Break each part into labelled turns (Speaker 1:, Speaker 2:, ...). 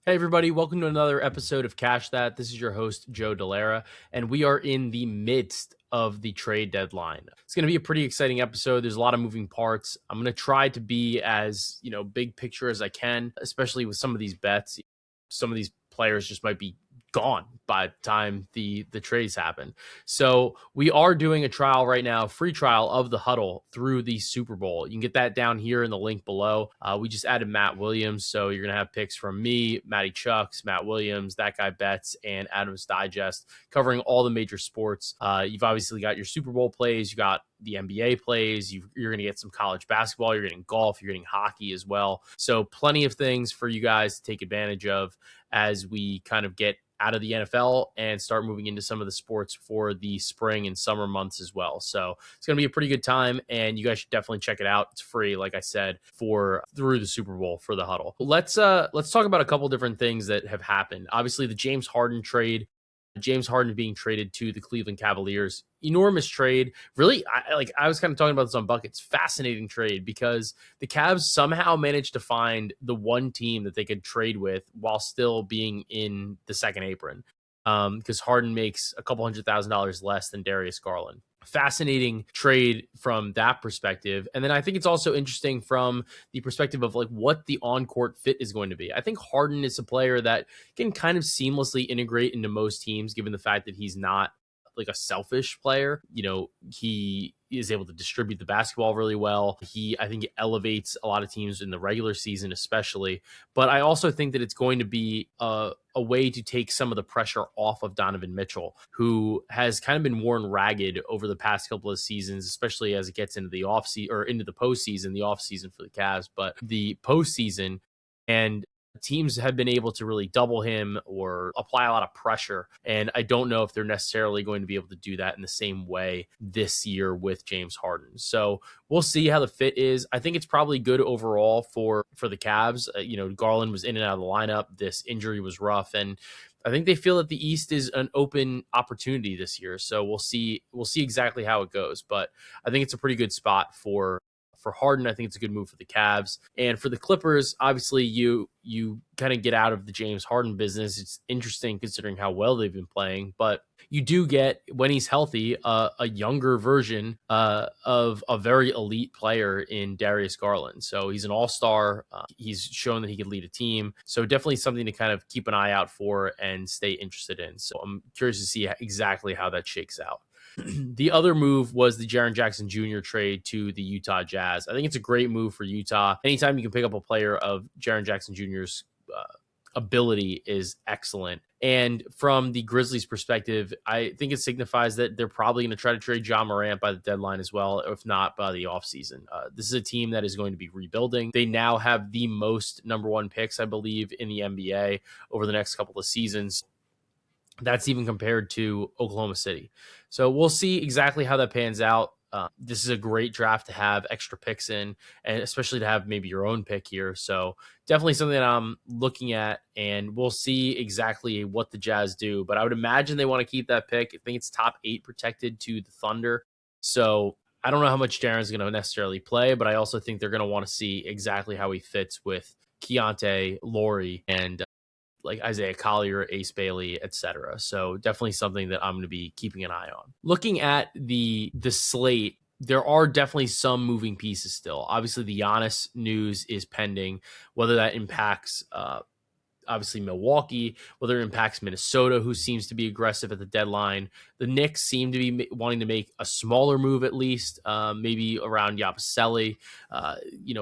Speaker 1: Hey, everybody, welcome to another episode of Cash That. This is your host, Joe Dellera, and we are in the midst of the trade deadline. It's going to be a pretty exciting episode. There's a lot of moving parts. I'm going to try to be as, big picture as I can, especially with some of these bets. Some of these players just might be gone by the time the trades happen. So we are doing a trial right now, free trial of the huddle through the Super Bowl. You can get that down here in the link below. We just added Matt Williams, so you're gonna have picks from me, Matty Chucks, Matt Williams, That Guy Bets, and Adam's Digest, covering all the major sports. You've obviously got your Super Bowl plays, you got the NBA plays, you're going to get some college basketball, you're getting golf, you're getting hockey as well. So plenty of things for you guys to take advantage of as we kind of get out of the NFL and start moving into some of the sports for the spring and summer months as well. So it's going to be a pretty good time, and you guys should definitely check it out. It's free, like I said, for through the Super Bowl for the huddle. Let's talk about a couple different things that have happened. Obviously, the James Harden trade. James Harden being traded to the Cleveland Cavaliers. Enormous trade. Really, I was kind of talking about this on Buckets. Fascinating trade because the Cavs somehow managed to find the one team that they could trade with while still being in the second apron. Because Harden makes a couple $100,000 less than Darius Garland. Fascinating trade from that perspective. And then I think it's also interesting from the perspective of like what the on-court fit is going to be. I think Harden is a player that can kind of seamlessly integrate into most teams, given the fact that he's not like a selfish player. He is able to distribute the basketball really well. I think, elevates a lot of teams in the regular season, especially. But I also think that it's going to be a way to take some of the pressure off of Donovan Mitchell, who has kind of been worn ragged over the past couple of seasons, especially as it gets into the offseason or into the postseason, the offseason for the Cavs, but the postseason. And teams have been able to really double him or apply a lot of pressure. And I don't know if they're necessarily going to be able to do that in the same way this year with James Harden. So we'll see how the fit is. I think it's probably good overall for the Cavs. Garland was in and out of the lineup. This injury was rough. And I think they feel that the East is an open opportunity this year. So we'll see exactly how it goes. But I think it's a pretty good spot for Harden. I think it's a good move for the Cavs. And for the Clippers, obviously you kind of get out of the James Harden business. It's interesting considering how well they've been playing, but you do get, when he's healthy, a younger version of a very elite player in Darius Garland. So he's an all-star. He's shown that he can lead a team. So definitely something to kind of keep an eye out for and stay interested in. So I'm curious to see exactly how that shakes out. The other move was the Jaren Jackson Jr. trade to the Utah Jazz. I think it's a great move for Utah. Anytime you can pick up a player of Jaren Jackson Jr.'s ability is excellent. And from the Grizzlies' perspective, I think it signifies that they're probably going to try to trade John Morant by the deadline as well, if not by the offseason. This is a team that is going to be rebuilding. They now have the most number one picks, I believe, in the NBA over the next couple of seasons. That's even compared to Oklahoma City. So we'll see exactly how that pans out. This is a great draft to have extra picks in, and especially to have maybe your own pick here. So definitely something that I'm looking at, and we'll see exactly what the Jazz do. But I would imagine they want to keep that pick. I think it's top 8 protected to the Thunder. So I don't know how much Jaren's going to necessarily play, but I also think they're going to want to see exactly how he fits with Keontae, Laurie, and like Isaiah Collier, Ace Bailey, etc. So definitely something that I'm going to be keeping an eye on. Looking at the slate, there are definitely some moving pieces still. Obviously, the Giannis news is pending. Whether that impacts obviously Milwaukee, whether it impacts Minnesota, who seems to be aggressive at the deadline. The Knicks seem to be wanting to make a smaller move at least, maybe around Yabusele,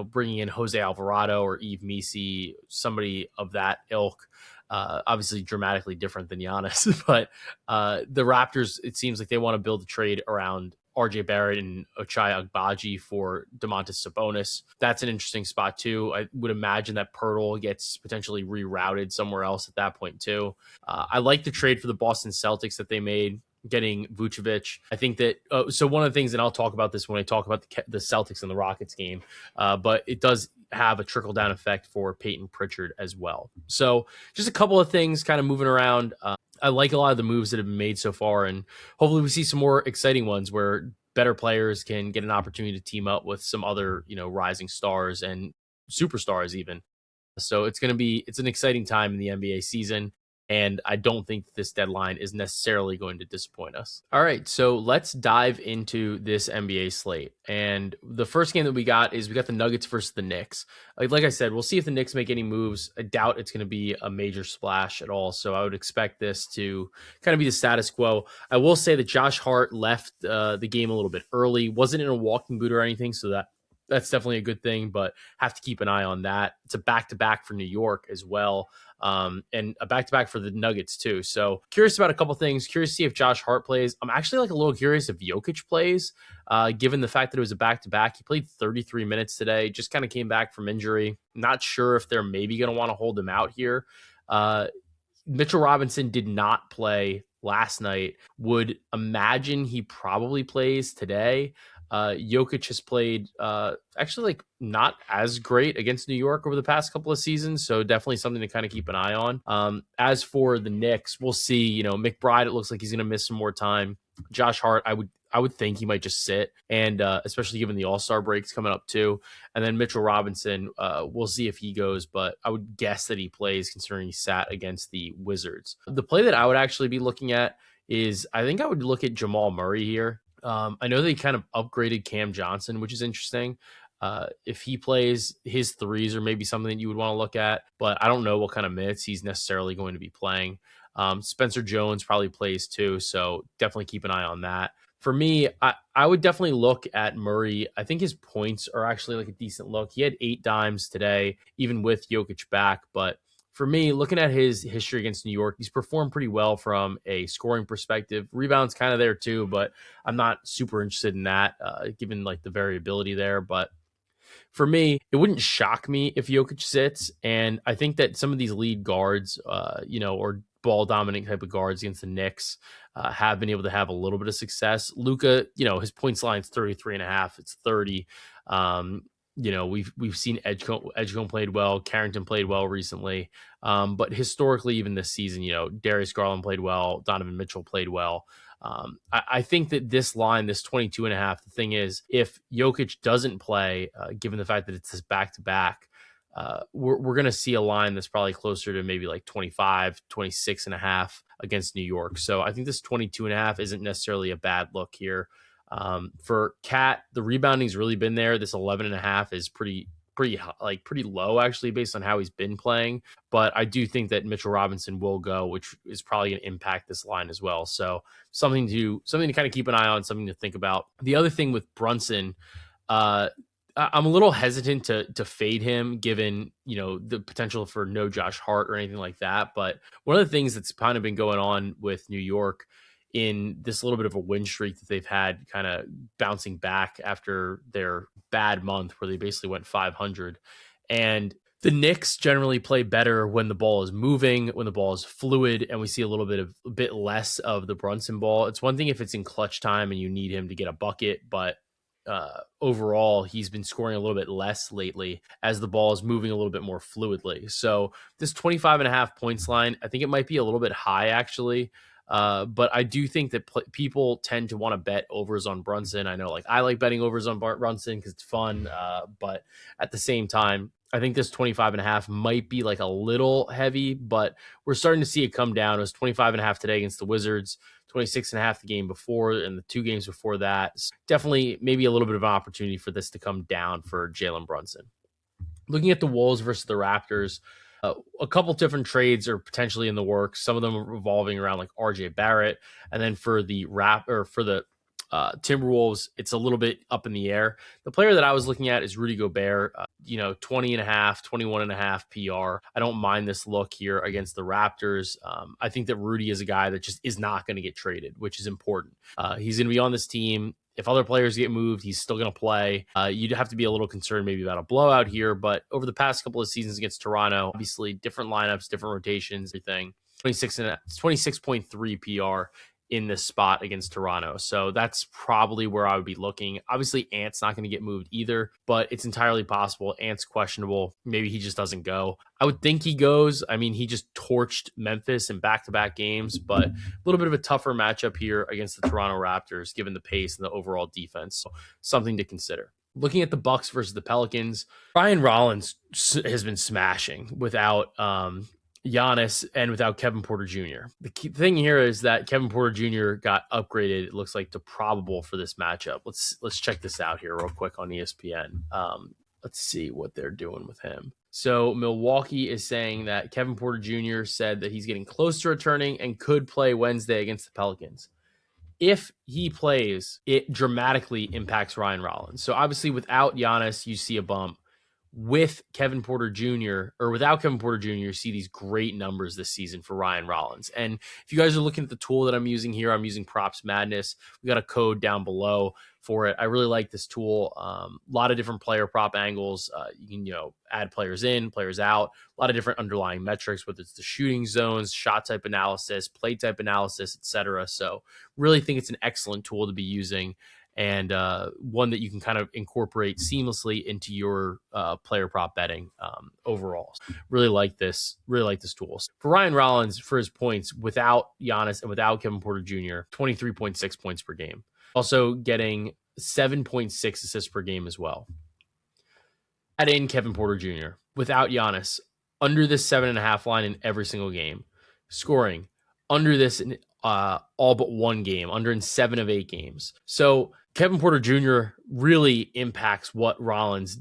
Speaker 1: bringing in Jose Alvarado or Yves Missi, somebody of that ilk. Obviously dramatically different than Giannis, but the Raptors, it seems like they want to build a trade around RJ Barrett and Ochai Agbaji for Domantas Sabonis. That's an interesting spot too. I would imagine that Pirtle gets potentially rerouted somewhere else at that point too. I like the trade for the Boston Celtics that they made, getting Vucevic. I think that, so one of the things, and I'll talk about this when I talk about the Celtics and the Rockets game, but it does have a trickle-down effect for Peyton Pritchard as well. So just a couple of things kind of moving around. I like a lot of the moves that have been made so far, and hopefully we see some more exciting ones where better players can get an opportunity to team up with some other, rising stars and superstars even. So it's an exciting time in the NBA season. And I don't think this deadline is necessarily going to disappoint us. All right, so let's dive into this NBA slate. And the first game that we got the Nuggets versus the Knicks. Like I said, we'll see if the Knicks make any moves. I doubt it's going to be a major splash at all. So I would expect this to kind of be the status quo. I will say that Josh Hart left the game a little bit early. Wasn't in a walking boot or anything, so that's definitely a good thing, but have to keep an eye on that. It's a back-to-back for New York as well, and a back-to-back for the Nuggets too. So curious about a couple things. Curious to see if Josh Hart plays. I'm actually a little curious if Jokic plays, given the fact that it was a back-to-back. He played 33 minutes today, just kind of came back from injury. Not sure if they're maybe going to want to hold him out here. Mitchell Robinson did not play last night. Would imagine he probably plays today. Jokic has played actually not as great against New York over the past couple of seasons, so definitely something to kind of keep an eye on. As for the Knicks, we'll see. McBride, it looks like he's going to miss some more time. Josh Hart, I would think he might just sit, and especially given the All-Star breaks coming up too. And then Mitchell Robinson, we'll see if he goes, but I would guess that he plays considering he sat against the Wizards. The play that I would actually be looking at is I think I would look at Jamal Murray here. I know they kind of upgraded Cam Johnson, which is interesting. If he plays, his threes are maybe something that you would want to look at, but I don't know what kind of minutes he's necessarily going to be playing. Spencer Jones probably plays too, so definitely keep an eye on that. For me, I would definitely look at Murray. I think his points are actually a decent look. He had 8 dimes today, even with Jokic back, but for me, looking at his history against New York, he's performed pretty well from a scoring perspective. Rebounds kind of there too, but I'm not super interested in that, given the variability there. But for me, it wouldn't shock me if Jokic sits. And I think that some of these lead guards, or ball dominant type of guards against the Knicks have been able to have a little bit of success. Luka, his points line is 33.5. It's 30. We've seen Edgecombe played well. Carrington played well recently. But historically, even this season, Darius Garland played well. Donovan Mitchell played well. I think that this line, this 22.5, the thing is, if Jokic doesn't play, given the fact that it's this back-to-back, we're going to see a line that's probably closer to maybe 25, 26.5 against New York. So I think this 22.5 isn't necessarily a bad look here. For Cat, the rebounding's really been there. This 11.5 is pretty low actually based on how he's been playing. But I do think that Mitchell Robinson will go, which is probably going to impact this line as well. So something to kind of keep an eye on, something to think about. The other thing with Brunson, I'm a little hesitant to fade him given, the potential for no Josh Hart or anything like that. But one of the things that's kind of been going on with New York in this little bit of a win streak that they've had, kind of bouncing back after their bad month where they basically went 500. And the Knicks generally play better when the ball is moving, when the ball is fluid, and we see a bit less of the Brunson ball. It's one thing if it's in clutch time and you need him to get a bucket, but overall, he's been scoring a little bit less lately as the ball is moving a little bit more fluidly. So this 25.5 points line, I think it might be a little bit high actually. But I do think that people tend to want to bet overs on Brunson. I know I like betting overs on Brunson because it's fun. But at the same time, I think this 25.5 might be a little heavy, but we're starting to see it come down. It was 25.5 today against the Wizards, 26.5 the game before, and the 2 games before that. Definitely maybe a little bit of an opportunity for this to come down for Jalen Brunson. Looking at the Wolves versus the Raptors, a couple different trades are potentially in the works. Some of them are revolving around RJ Barrett. And then for the Timberwolves, it's a little bit up in the air. The player that I was looking at is Rudy Gobert, 20.5, 21.5 PR. I don't mind this look here against the Raptors. I think that Rudy is a guy that just is not going to get traded, which is important. He's going to be on this team. If other players get moved, he's still going to play. You'd have to be a little concerned maybe about a blowout here, but over the past couple of seasons against Toronto, obviously different lineups, different rotations, everything. 26.3 PR in this spot against Toronto. So that's probably where I would be looking. Obviously, Ant's not going to get moved either, but it's entirely possible. Ant's questionable. Maybe he just doesn't go. I would think he goes. I mean, he just torched Memphis in back-to-back games, but a little bit of a tougher matchup here against the Toronto Raptors, given the pace and the overall defense. So something to consider. Looking at the Bucks versus the Pelicans, Ryan Rollins has been smashing without Giannis and without Kevin Porter Jr. The key thing here is that Kevin Porter Jr. got upgraded, it looks like, to probable for this matchup. Let's check this out here real quick on ESPN. Let's see what they're doing with him. So Milwaukee is saying that Kevin Porter Jr. said that he's getting close to returning and could play Wednesday against the Pelicans. If he plays, it dramatically impacts Ryan Rollins. So obviously without Giannis, you see a bump. With Kevin Porter Jr. or without Kevin Porter Jr., you see these great numbers this season for Ryan Rollins. And if you guys are looking at the tool that I'm using here, I'm using Props Madness. We got a code down below for it. I really like this tool. A lot of different player prop angles. You can, add players in, players out, a lot of different underlying metrics, whether it's the shooting zones, shot type analysis, play type analysis, etc. So really think it's an excellent tool to be using, and one that you can kind of incorporate seamlessly into your player prop betting overall. Really like this tool. For Ryan Rollins, for his points, without Giannis and without Kevin Porter Jr., 23.6 points per game. Also getting 7.6 assists per game as well. Add in Kevin Porter Jr. without Giannis, under this 7.5 line in every single game. Scoring under this in all but one game, under in 7 of 8 games. So Kevin Porter Jr. really impacts what Rollins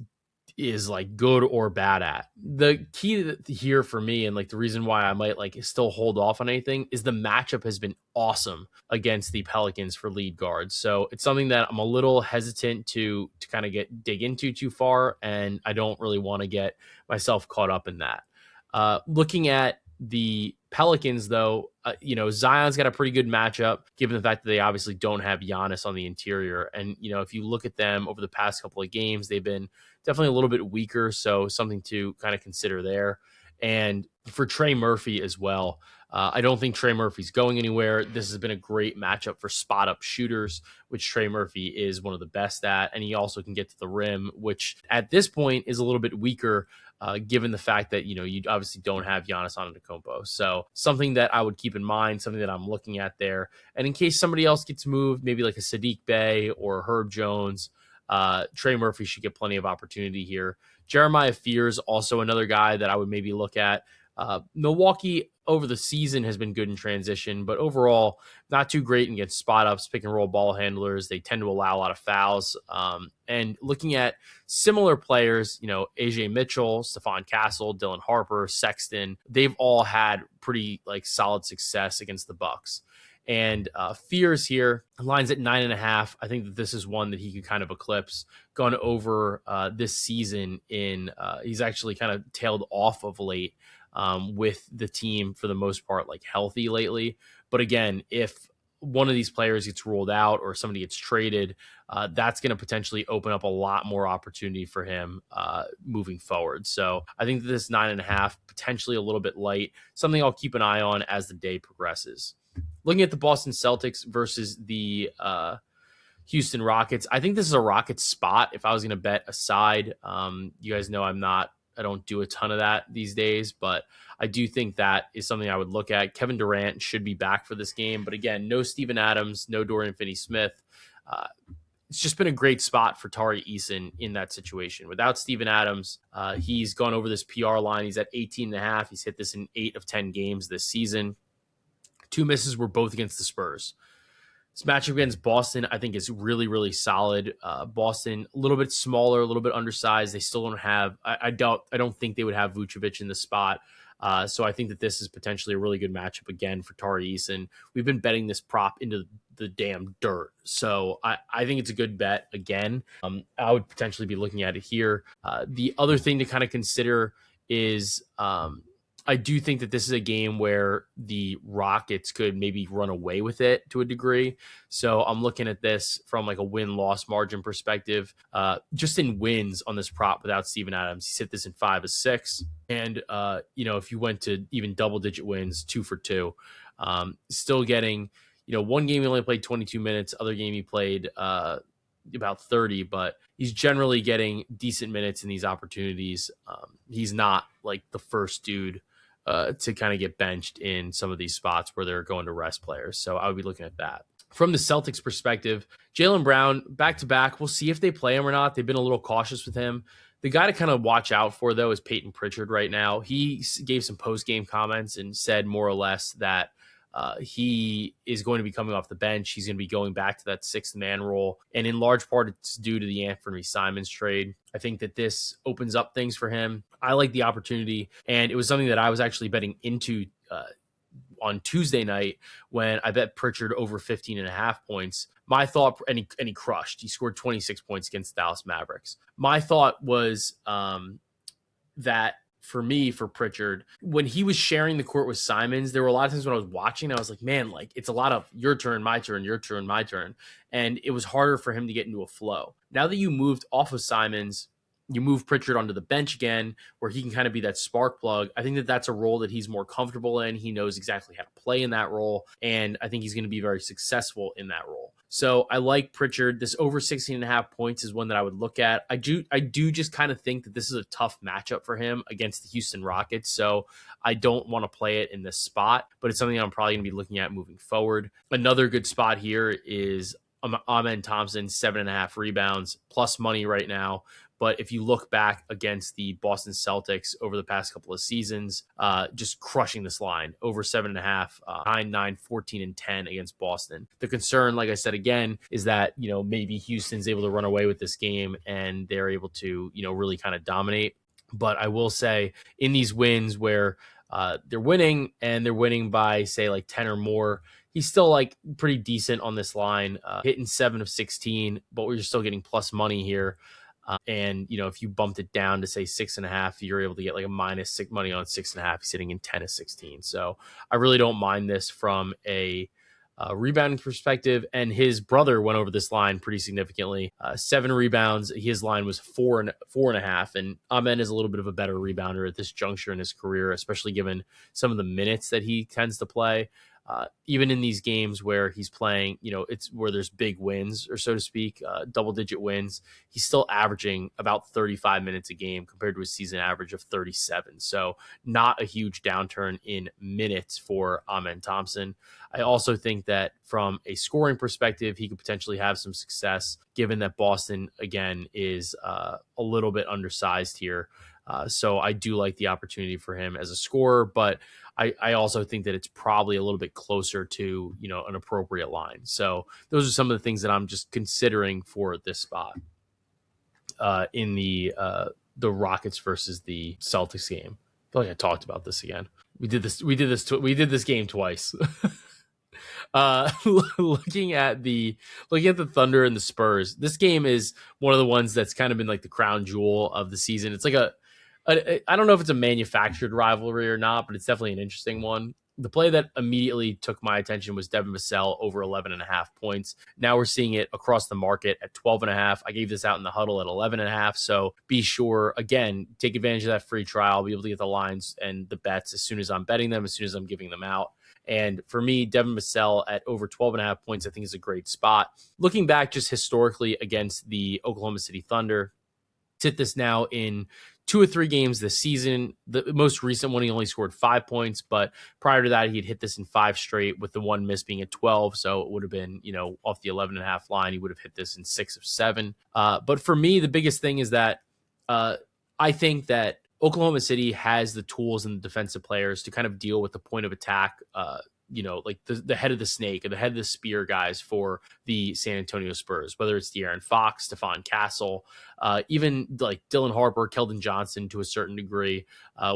Speaker 1: is like good or bad at. The key here for me, and like the reason why I might like still hold off on anything, is the matchup has been awesome against the Pelicans for lead guards. So it's something that I'm a little hesitant to kind of dig into too far, and I don't really want to get myself caught up in that. Looking at the Pelicans, though, Zion's got a pretty good matchup, given the fact that they obviously don't have Giannis on the interior. And, if you look at them over the past couple of games, they've been definitely a little bit weaker. So something to kind of consider there. And for Trey Murphy as well, I don't think Trey Murphy's going anywhere. This has been a great matchup for spot up shooters, which Trey Murphy is one of the best at. And he also can get to the rim, which at this point is a little bit weaker, given the fact that, you obviously don't have Giannis Antetokounmpo. So something that I would keep in mind, something that I'm looking at there. And in case somebody else gets moved, maybe like a Sadiq Bey or Herb Jones, Trey Murphy should get plenty of opportunity here. Jeremiah Fears, also another guy that I would maybe look at. Milwaukee over the season has been good in transition, but overall not too great against spot ups, pick and roll ball handlers. They tend to allow a lot of fouls. And looking at similar players, AJ Mitchell, Stephon Castle, Dylan Harper, Sexton, they've all had pretty solid success against the Bucks. And Fears here lines at 9.5. I think that this is one that he could kind of eclipse. Gone over this season he's actually kind of tailed off of late with the team for the most part, healthy lately. But again, if one of these players gets ruled out or somebody gets traded, that's going to potentially open up a lot more opportunity for him moving forward. So I think that this 9.5, potentially a little bit light, something I'll keep an eye on as the day progresses. Looking at the Boston Celtics versus the Houston Rockets, I think this is a Rockets spot. If I was going to bet a side, you guys know I don't do a ton of that these days, but I do think that is something I would look at. Kevin Durant should be back for this game, but again, no Steven Adams, no Dorian Finney-Smith. It's just been a great spot for Tari Eason in that situation. Without Steven Adams, he's gone over this PR line. He's at 18.5. He's hit this in 8 of 10 games this season. 2 misses were both against the Spurs. This matchup against Boston, I think, is really, really solid. Boston, a little bit smaller, a little bit undersized. They still don't have. I don't think they would have Vucevic in the spot. So I think that this is potentially a really good matchup again for Tari Eason. We've been betting this prop into the damn dirt. So I think it's a good bet again. I would potentially be looking at it here. The other thing to kind of consider is I do think that this is a game where the Rockets could maybe run away with it to a degree. So I'm looking at this from a win-loss margin perspective. Just in wins on this prop without Steven Adams, he hit this in 5 of 6. And, if you went to even double-digit wins, 2 for 2, still getting, one game he only played 22 minutes, other game he played about 30, but he's generally getting decent minutes in these opportunities. He's not the first dude to kind of get benched in some of these spots where they're going to rest players. So I would be looking at that. From the Celtics perspective, Jaylen Brown back to back. We'll see if they play him or not. They've been a little cautious with him. The guy to kind of watch out for, though, is Peyton Pritchard right now. He gave some post-game comments and said more or less that he is going to be coming off the bench. He's going to be going back to that sixth man role. And in large part, it's due to the Anthony Simons trade. I think that this opens up things for him. I like the opportunity. And it was something that I was actually betting into on Tuesday night when I bet Pritchard over 15.5 points. My thought, and he crushed. He scored 26 points against the Dallas Mavericks. My thought was that for me, for Pritchard, when he was sharing the court with Simons, there were a lot of times when I was watching, I was like, man, like it's a lot of your turn, my turn, your turn, my turn. And it was harder for him to get into a flow. Now that you moved off of Simons, you move Pritchard onto the bench again, where he can kind of be that spark plug. I think that that's a role that he's more comfortable in. He knows exactly how to play in that role, and I think he's going to be very successful in that role. So I like Pritchard. This over 16.5 points is one that I would look at. I do just kind of think that this is a tough matchup for him against the Houston Rockets, so I don't want to play it in this spot, but it's something I'm probably going to be looking at moving forward. Another good spot here is Amen Thompson, 7.5 rebounds, plus money right now. But if you look back against the Boston Celtics over the past couple of seasons, just crushing this line, over 7.5, 9, 9, 14, and 10 against Boston. The concern, like I said again, is that, maybe Houston's able to run away with this game and they're able to, really kind of dominate. But I will say in these wins where they're winning and they're winning by, say, like 10 or more, he's still like pretty decent on this line, hitting 7 of 16, but we're still getting plus money here. And if you bumped it down to say 6.5, you're able to get like a minus 6 money on 6.5. He's sitting in 10 of 16. So I really don't mind this from a rebounding perspective. And his brother went over this line pretty significantly. 7 rebounds. His line was 4.5. And Amen is a little bit of a better rebounder at this juncture in his career, especially given some of the minutes that he tends to play. Even in these games where he's playing, it's where there's big wins, or so to speak, double-digit wins, he's still averaging about 35 minutes a game compared to a season average of 37. So not a huge downturn in minutes for Amen Thompson. I also think that from a scoring perspective, he could potentially have some success, given that Boston, again, is a little bit undersized here. So I do like the opportunity for him as a scorer, but I also think that it's probably a little bit closer to, an appropriate line. So those are some of the things that I'm just considering for this spot in the Rockets versus the Celtics game. I feel like I talked about this again. We did this game twice. Looking at the Thunder and the Spurs, this game is one of the ones that's kind of been like the crown jewel of the season. It's like I don't know if it's a manufactured rivalry or not, but it's definitely an interesting one. The play that immediately took my attention was Devin Vassell over 11.5 points. Now we're seeing it across the market at 12.5. I gave this out in the huddle at 11.5. So be sure, again, take advantage of that free trial. I'll be able to get the lines and the bets as soon as I'm betting them, as soon as I'm giving them out. And for me, Devin Vassell at over 12.5 points, I think is a great spot. Looking back just historically against the Oklahoma City Thunder, sit this now in 2 or 3 games this season. The most recent one, he only scored 5 points, but prior to that, he'd hit this in 5 straight, with the one miss being at 12. So it would have been, off the 11.5 line, he would have hit this in 6 of 7. But for me, the biggest thing is that I think that Oklahoma City has the tools and the defensive players to kind of deal with the point of attack, like the head of the snake or the head of the spear guys for the San Antonio Spurs, whether it's De'Aaron Fox, Stephon Castle, even like Dylan Harper, Keldon Johnson to a certain degree,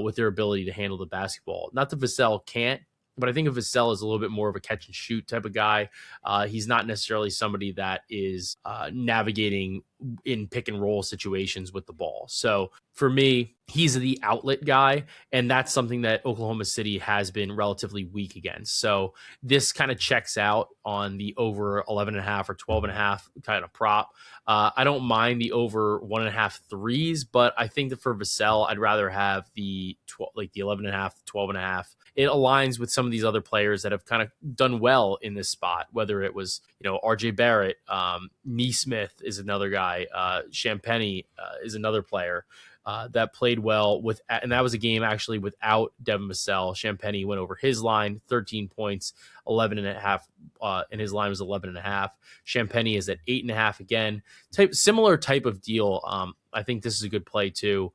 Speaker 1: with their ability to handle the basketball. Not that Vassell can't, but I think Vassell is a little bit more of a catch and shoot type of guy. He's not necessarily somebody that is navigating in pick and roll situations with the ball. So for me, he's the outlet guy, and that's something that Oklahoma City has been relatively weak against. So this kind of checks out on the over 11.5 or 12.5 kind of prop. I don't mind the over 1.5 threes, but I think that for Vassell, I'd rather have the 11.5, 12.5. It aligns with some of these other players that have kind of done well in this spot, whether it was, RJ Barrett, Neesmith is another guy, Champagny is another player. that played well and that was a game actually without Devin Vassell. Champagnie went over his line, 13 points, 11 and a half, and his line was 11 and a half. Champagnie is at 8.5 again. Similar type of deal. I think this is a good play too.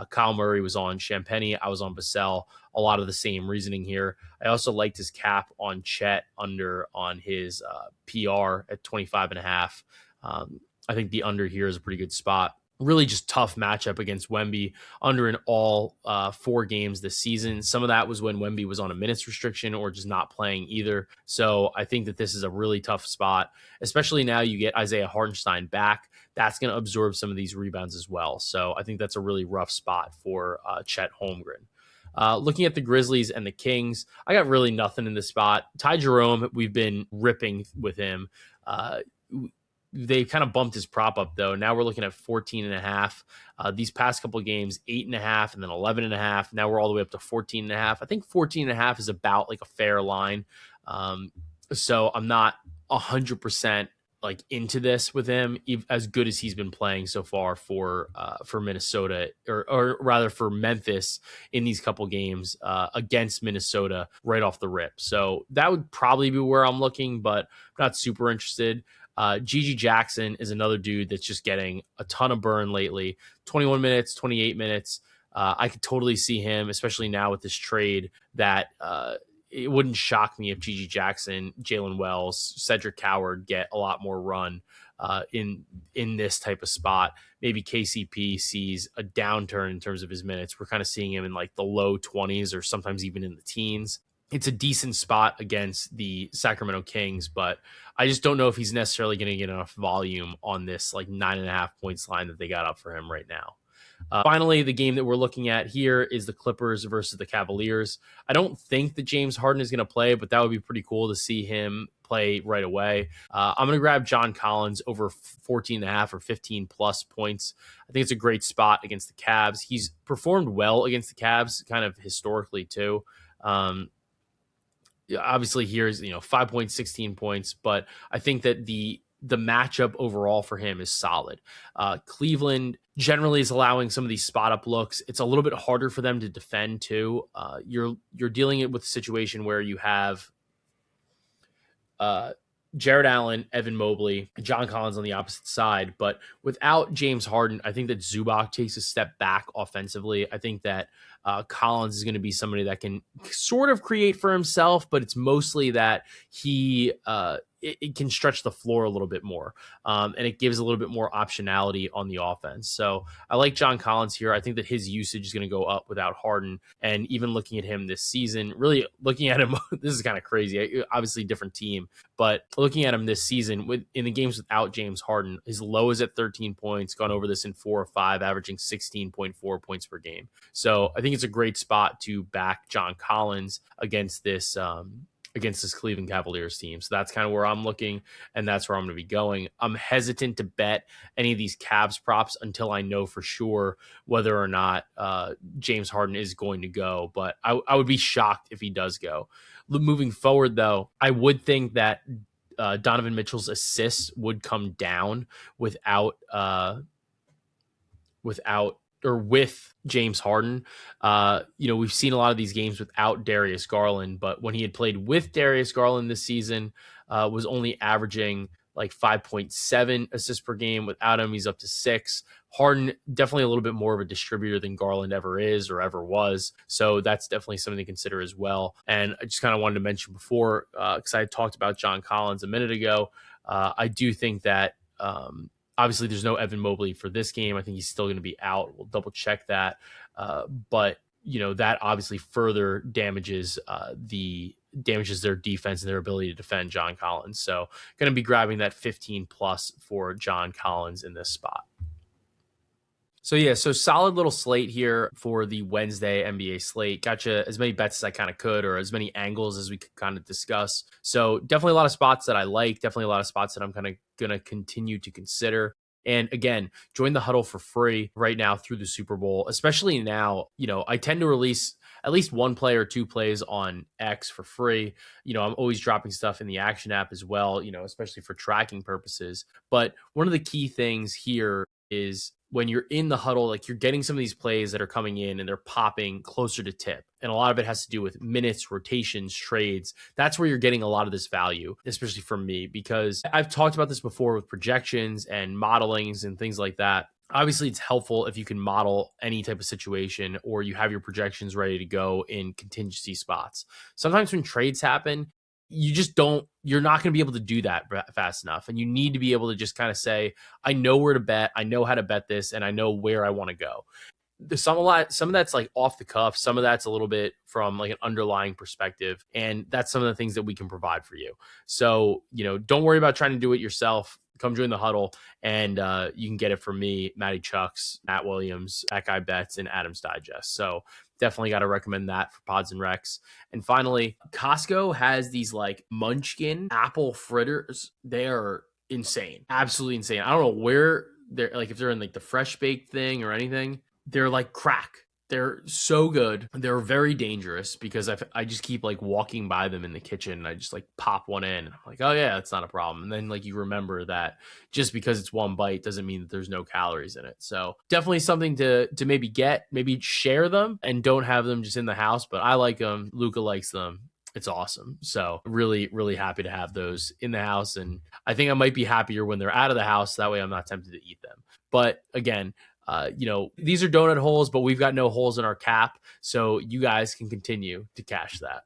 Speaker 1: Kyle Murray was on Champagnie. I was on Vassell. A lot of the same reasoning here. I also liked his cap on Chet under on his PR at 25.5. I think the under here is a pretty good spot. Really just tough matchup against Wemby under in all 4 games this season. Some of that was when Wemby was on a minutes restriction or just not playing either. So I think that this is a really tough spot, especially now you get Isaiah Hartenstein back. That's going to absorb some of these rebounds as well. So I think that's a really rough spot for Chet Holmgren. Looking at the Grizzlies and the Kings, I got really nothing in this spot. Ty Jerome, we've been ripping with him. They kind of bumped his prop up though. Now we're looking at 14.5. These past couple of games, 8.5 and then 11.5. Now we're all the way up to 14.5. I think 14.5 is about like a fair line. So I'm not 100% like into this with him, as good as he's been playing so far for Minnesota, or rather for Memphis in these couple games against Minnesota right off the rip. So that would probably be where I'm looking, but I'm not super interested. GG Jackson is another dude that's just getting a ton of burn lately. 21 minutes, 28 minutes. I could totally see him, especially now with this trade, that it wouldn't shock me if GG Jackson, Jalen Wells, Cedric Coward get a lot more run in this type of spot. Maybe KCP sees a downturn in terms of his minutes. We're kind of seeing him in like the low 20s or sometimes even in the teens. It's a decent spot against the Sacramento Kings, but I just don't know if he's necessarily going to get enough volume on this like 9.5 points line that they got up for him right now. Finally, the game that we're looking at here is the Clippers versus the Cavaliers. I don't think that James Harden is going to play, but that would be pretty cool to see him play right away. I'm going to grab John Collins over 14.5 or 15 plus points. I think it's a great spot against the Cavs. He's performed well against the Cavs kind of historically too. Obviously here's 5 points, 16 points, but I think that the matchup overall for him is solid. Cleveland generally is allowing some of these spot up looks. It's a little bit harder for them to defend too. You're dealing it with a situation where you have Jared Allen, Evan Mobley, John Collins on the opposite side. But without James Harden, I think that Zubac takes a step back offensively. I think that Collins is going to be somebody that can sort of create for himself, but it's mostly that he it can stretch the floor a little bit more, and it gives a little bit more optionality on the offense. So I like John Collins here. I think that his usage is going to go up without Harden, and even looking at him this season, really looking at him, this is kind of crazy. Obviously, different team, but looking at him this season in the games without James Harden, his low is at 13 points, gone over this in 4 or 5, averaging 16.4 points per game. So I think it's a great spot to back John Collins against this Cleveland Cavaliers team. So that's kind of where I'm looking, and that's where I'm going to be going. I'm hesitant to bet any of these Cavs props until I know for sure whether or not James Harden is going to go, but I would be shocked if he does go. Moving forward, though, I would think that Donovan Mitchell's assists would come down with James Harden. We've seen a lot of these games without Darius Garland, but when he had played with Darius Garland this season, was only averaging like 5.7 assists per game. Without him, he's up to 6. Harden, definitely a little bit more of a distributor than Garland ever is or ever was. So that's definitely something to consider as well. And I just kind of wanted to mention before, because I had talked about John Collins a minute ago, I do think that obviously, there's no Evan Mobley for this game. I think he's still going to be out. We'll double check that. But that obviously further damages their defense and their ability to defend John Collins. So going to be grabbing that 15 plus for John Collins in this spot. So solid little slate here for the Wednesday NBA slate. Got you as many bets as I kind of could, or as many angles as we could kind of discuss. So definitely a lot of spots that I like. Definitely a lot of spots that I'm kind of going to continue to consider. And again, join the huddle for free right now through the Super Bowl, especially now. I tend to release at least one play or 2 plays on X for free. I'm always dropping stuff in the Action app as well, especially for tracking purposes. But one of the key things here is when you're in the huddle, like you're getting some of these plays that are coming in and they're popping closer to tip. And a lot of it has to do with minutes, rotations, trades. That's where you're getting a lot of this value, especially from me, because I've talked about this before with projections and modelings and things like that. Obviously, it's helpful if you can model any type of situation or you have your projections ready to go in contingency spots. Sometimes when trades happen, you're not going to be able to do that fast enough. And you need to be able to just kind of say, I know where to bet, I know how to bet this, and I know where I want to go. There's some of that's like off the cuff. Some of that's a little bit from like an underlying perspective. And that's some of the things that we can provide for you. So, don't worry about trying to do it yourself. Come join the huddle, and you can get it from me, Matty Chucks, Matt Williams, That Guy Bets, and Adam's Digest. So definitely got to recommend that for Pods and Recs. And finally, Costco has these like Munchkin apple fritters. They are insane, absolutely insane. I don't know where they're like, if they're in like the fresh baked thing or anything. They're like crack. They're so good. They're very dangerous because I just keep like walking by them in the kitchen and I just like pop one in. I'm like, oh yeah, that's not a problem. And then like you remember that just because it's one bite doesn't mean that there's no calories in it. So definitely something to maybe maybe share them and don't have them just in the house. But I like them. Luca likes them. It's awesome. So really, really happy to have those in the house. And I think I might be happier when they're out of the house. That way I'm not tempted to eat them. But again, these are donut holes, but we've got no holes in our cap. So you guys can continue to cash that.